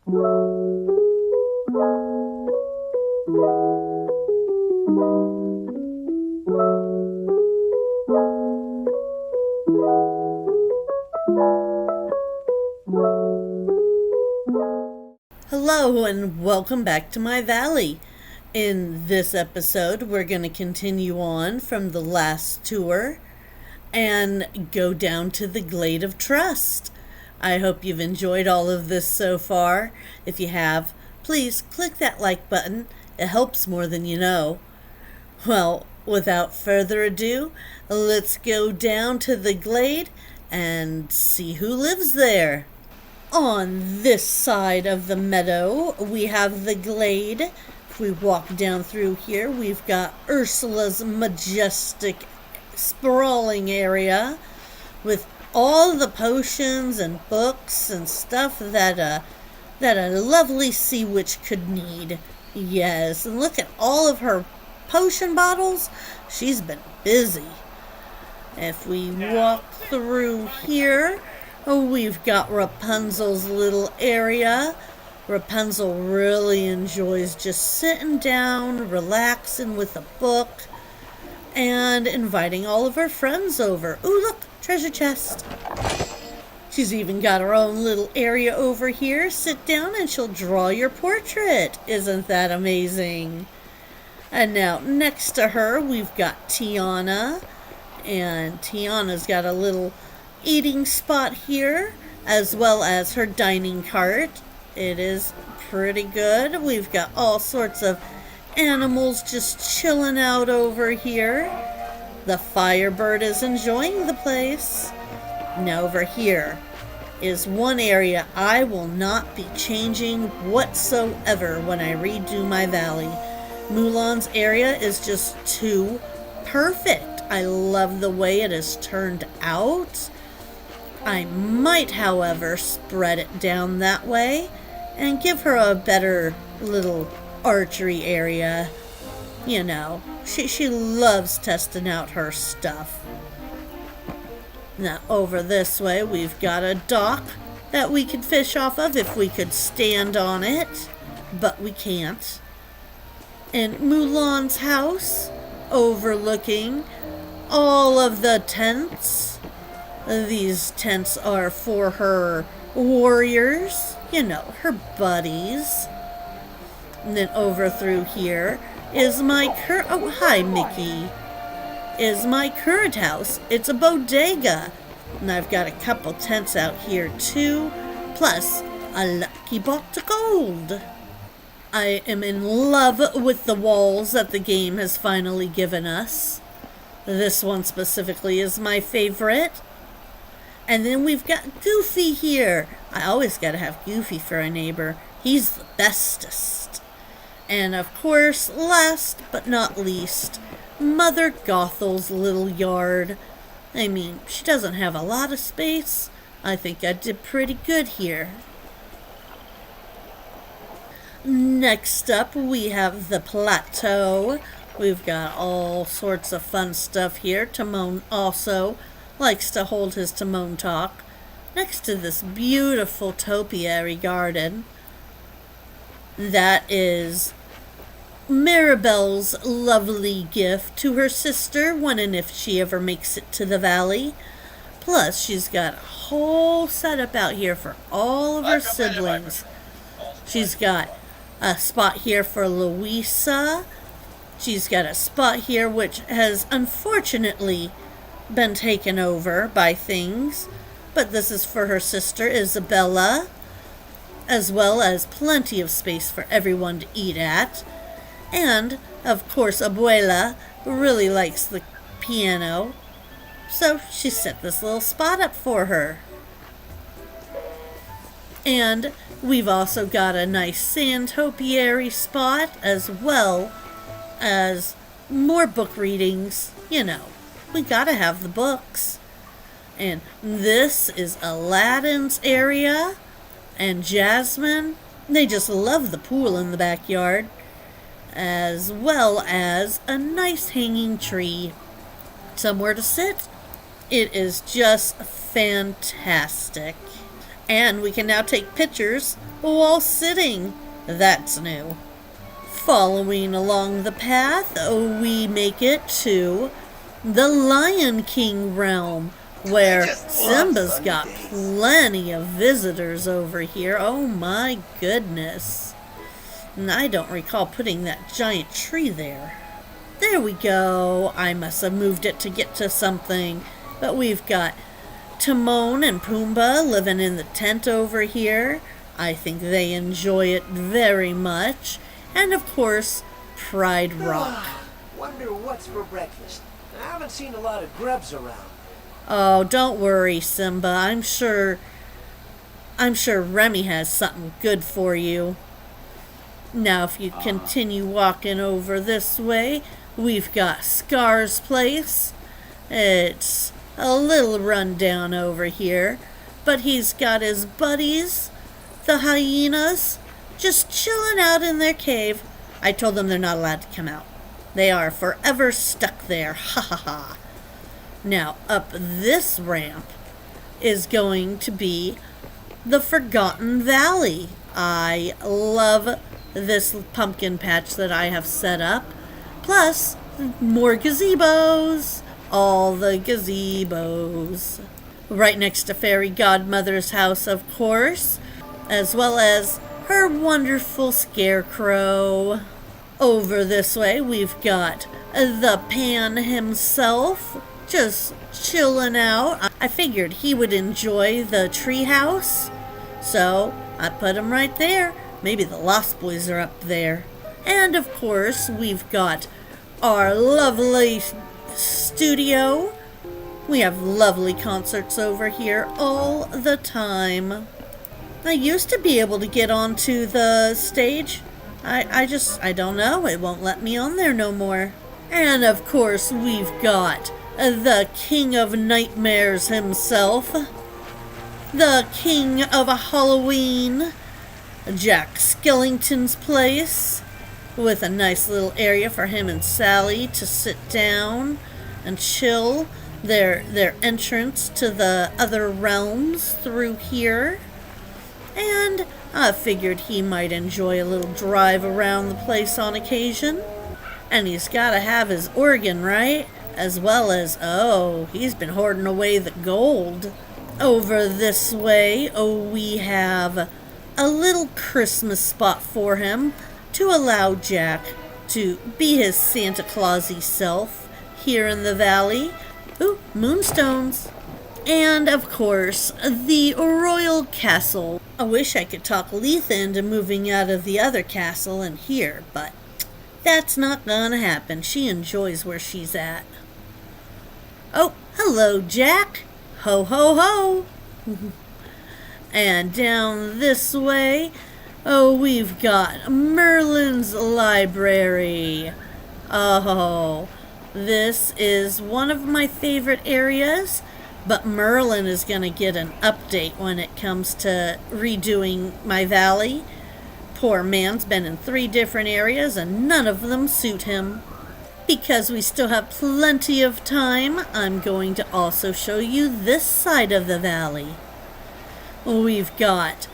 Hello and welcome back to my valley. In this episode, we're going to continue on from the last tour and go down to the Glade of Trust. I hope you've enjoyed all of this so far. If you have, please click that like button. It helps more than you know. Well, without further ado, let's go down to the glade and see who lives there. On this side of the meadow, we have the glade. If we walk down through here, we've got Ursula's majestic, sprawling area with all the potions and books and stuff that a lovely sea witch could need. Yes, and look at all of her potion bottles. She's been busy. If we walk through here, we've got Rapunzel's little area. Rapunzel really enjoys just sitting down, relaxing with a book, and inviting all of her friends over. Ooh, look, treasure chest. She's even got her own little area over here. Sit down and she'll draw your portrait. Isn't that amazing? And now, next to her, we've got Tiana. And Tiana's got a little eating spot here, as well as her dining cart. It is pretty good. We've got all sorts of animals just chilling out over here. The Firebird is enjoying the place. Now over here is one area I will not be changing whatsoever when I redo my valley. Mulan's area is just too perfect. I love the way it is turned out. I might, however, spread it down that way and give her a better little archery area. You know, she loves testing out her stuff. Now, over this way, we've got a dock that we could fish off of if we could stand on it, but we can't. And Mulan's house, overlooking all of the tents. These tents are for her warriors, you know, her buddies. And then over through here is my hi Mickey, is my current house. It's a bodega. And I've got a couple tents out here too, plus a lucky box of gold. I am in love with the walls that the game has finally given us. This one specifically is my favorite. And then we've got Goofy here. I always gotta have Goofy for a neighbor. He's the bestest. And of course, last but not least, Mother Gothel's little yard. I mean, she doesn't have a lot of space. I think I did pretty good here. Next up, we have the plateau. We've got all sorts of fun stuff here. Timon also likes to hold his Timon talk next to this beautiful topiary garden. That is Mirabelle's lovely gift to her sister when and if she ever makes it to the valley. Plus, she's got a whole setup out here for all of her siblings. She's got a spot here for Louisa. She's got a spot here which has unfortunately been taken over by things, but this is for her sister Isabella, as well as plenty of space for everyone to eat at. And, of course, Abuela really likes the piano, so she set this little spot up for her. And we've also got a nice sand topiary spot, as well as more book readings. You know, we gotta have the books. And this is Aladdin's area, and Jasmine, they just love the pool in the backyard, as well as a nice hanging tree, somewhere to sit. It is just fantastic. And we can now take pictures while sitting. That's new. Following along the path, we make it to the Lion King realm, where Simba's got plenty of visitors over here. Oh my goodness. And I don't recall putting that giant tree there. There we go. I must have moved it to get to something. But we've got Timon and Pumbaa living in the tent over here. I think they enjoy it very much. And of course, Pride Rock. Wonder what's for breakfast. I haven't seen a lot of grubs around. Oh, don't worry, Simba. I'm sure Remy has something good for you. Now, if you continue walking over this way, we've got Scar's place. It's a little run down over here, but he's got his buddies, the hyenas, just chilling out in their cave. I told them they're not allowed to come out. They are forever stuck there. Ha ha ha. Now, up this ramp is going to be the Forgotten Valley. I love this pumpkin patch that I have set up. Plus, more gazebos. All the gazebos. Right next to Fairy Godmother's house, of course. As well as her wonderful scarecrow. Over this way, we've got the Pan himself, just chilling out. I figured he would enjoy the treehouse, so I put him right there. Maybe the Lost Boys are up there. And of course, we've got our lovely studio. We have lovely concerts over here all the time. I used to be able to get onto the stage. I don't know. It won't let me on there no more. And of course, we've got the King of Nightmares himself. The King of Halloween. Jack Skellington's place. With a nice little area for him and Sally to sit down and chill. Their entrance to the other realms through here. And I figured he might enjoy a little drive around the place on occasion. And he's got to have his organ, right? As well as, he's been hoarding away the gold. Over this way, we have a little Christmas spot for him to allow Jack to be his Santa Clausy self here in the valley. Ooh, moonstones. And, of course, the Royal Castle. I wish I could talk Letha into moving out of the other castle and here, but that's not gonna happen. She enjoys where she's at. Oh, hello, Jack. Ho, ho, ho. And down this way, we've got Merlin's library. Oh, this is one of my favorite areas. But Merlin is going to get an update when it comes to redoing my valley. Poor man's been in 3 different areas and none of them suit him. Because we still have plenty of time, I'm going to also show you this side of the valley. We've got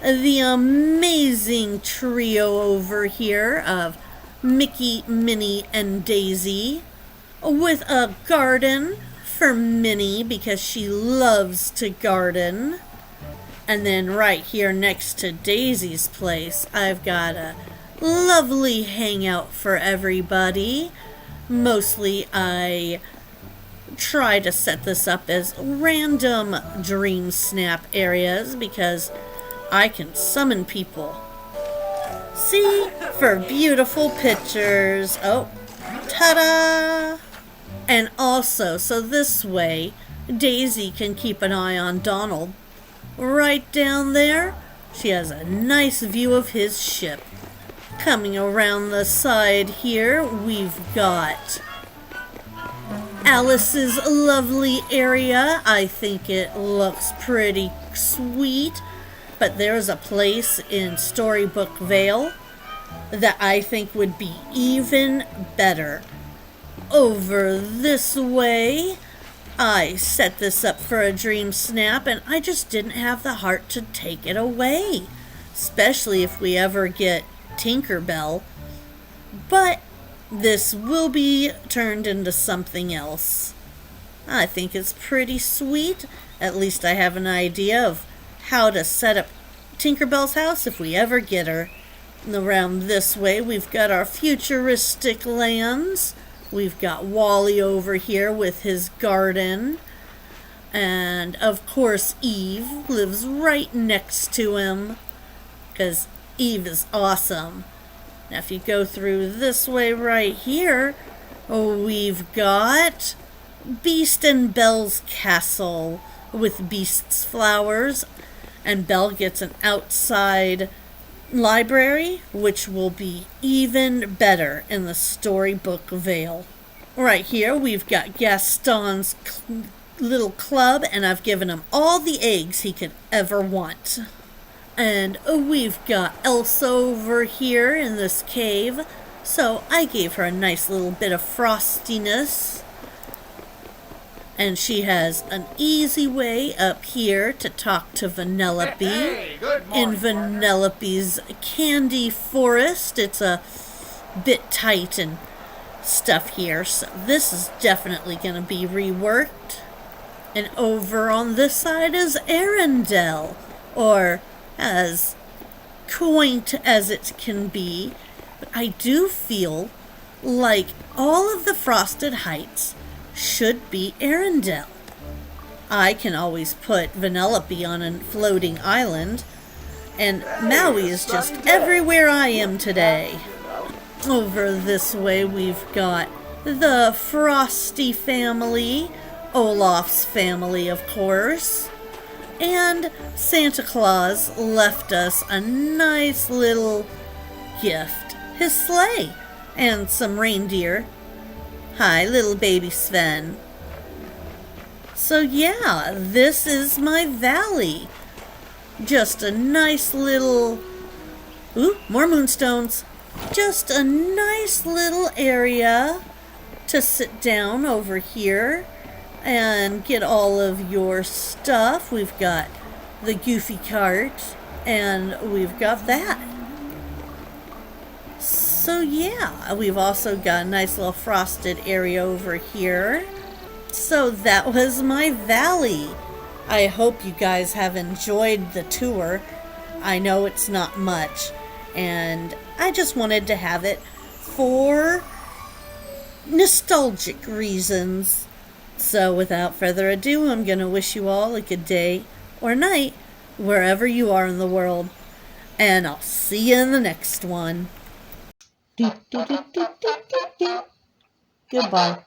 the amazing trio over here of Mickey, Minnie, and Daisy. With a garden for Minnie because she loves to garden. And then right here next to Daisy's place, I've got a lovely hangout for everybody. Mostly I try to set this up as random dream snap areas because I can summon people. See? For beautiful pictures. Oh, ta-da! And also, so this way, Daisy can keep an eye on Donald. Right down there, she has a nice view of his ship. Coming around the side here, we've got Alice's lovely area. I think it looks pretty sweet. But there's a place in Storybook Vale that I think would be even better. Over this way, I set this up for a dream snap and I just didn't have the heart to take it away. Especially if we ever get Tinkerbell. But this will be turned into something else. I think it's pretty sweet. At least I have an idea of how to set up Tinkerbell's house if we ever get her. And around this way, we've got our futuristic lands. We've got Wally over here with his garden. And of course, Eve lives right next to him, because Eve is awesome. Now, if you go through this way right here, we've got Beast and Belle's castle with Beast's flowers, and Belle gets an outside library, which will be even better in the storybook Vale. Right here, we've got Gaston's little club, and I've given him all the eggs he could ever want. And we've got Elsa over here in this cave, so I gave her a nice little bit of frostiness. And she has an easy way up here to talk to Vanellope. Hey, good morning, in Vanellope's candy forest. It's a bit tight and stuff here, so this is definitely going to be reworked. And over on this side is Arendelle, or as quaint as it can be. But I do feel like all of the Frosted Heights should be Arendelle. I can always put Vanellope on a floating island, and Maui is just everywhere I am today. Over this way we've got the Frosty family, Olaf's family of course, and Santa Claus left us a nice little gift, his sleigh, and some reindeer. Hi, little baby Sven. So yeah, this is my valley. Just a nice little... Ooh, more moonstones. Just a nice little area to sit down over here and get all of your stuff. We've got the Goofy cart, and we've got that. So yeah, we've also got a nice little frosted area over here. So that was my valley. I hope you guys have enjoyed the tour. I know it's not much, and I just wanted to have it for nostalgic reasons. So without further ado, I'm going to wish you all a good day or night wherever you are in the world, and I'll see you in the next one. Goodbye.